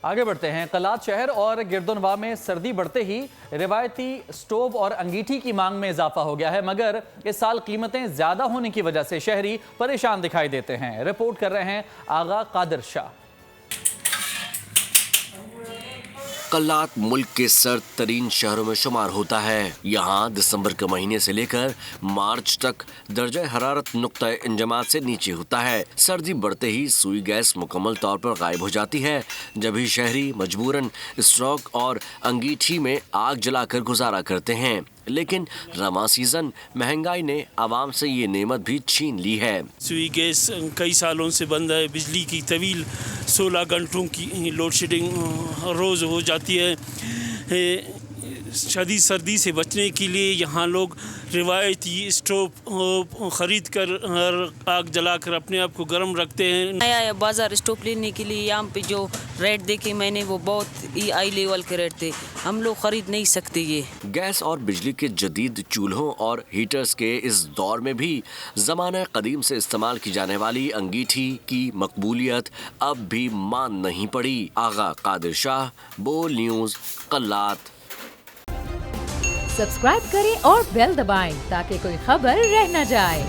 آگے بڑھتے ہیں۔ قلات شہر اور گردنواہ میں سردی بڑھتے ہی روایتی سٹوو اور انگیٹھی کی مانگ میں اضافہ ہو گیا ہے، مگر اس سال قیمتیں زیادہ ہونے کی وجہ سے شہری پریشان دکھائی دیتے ہیں۔ رپورٹ کر رہے ہیں آغا قادر شاہ۔ قلات ملک کے سرد ترین شہروں میں شمار ہوتا ہے۔ یہاں دسمبر کے مہینے سے لے کر مارچ تک درجہ حرارت نقطہ انجماد سے نیچے ہوتا ہے۔ سردی بڑھتے ہی سوئی گیس مکمل طور پر غائب ہو جاتی ہے، جبھی شہری مجبوراً اسٹروک اور انگیٹھی میں آگ جلا کر گزارا کرتے ہیں۔ لیکن رواں سیزن مہنگائی نے عوام سے یہ نعمت بھی چھین لی ہے۔ سوئی گیس کئی سالوں سے بند ہے، بجلی کی طویل 16 گھنٹوں کی لوڈ شیڈنگ روز ہو جاتی ہے۔ شدید سردی سے بچنے کے لیے یہاں لوگ روایتی اسٹوو خرید کر آگ جلا کر اپنے آپ کو گرم رکھتے ہیں۔ نیا بازار اسٹوو لینے کے لیے یہاں پہ جو ریٹ دیکھے میں نے وہ بہت ہی ہائی لیول کے ریٹ تھے، ہم لوگ خرید نہیں سکتے۔ یہ گیس اور بجلی کے جدید چولہوں اور ہیٹرز کے اس دور میں بھی زمانہ قدیم سے استعمال کی جانے والی انگیٹھی کی مقبولیت اب بھی مان نہیں پڑی۔ آغا قادر شاہ، بول نیوز، قلات۔ سبسکرائب کریں اور بیل دبائیں تاکہ کوئی خبر رہ نہ جائے۔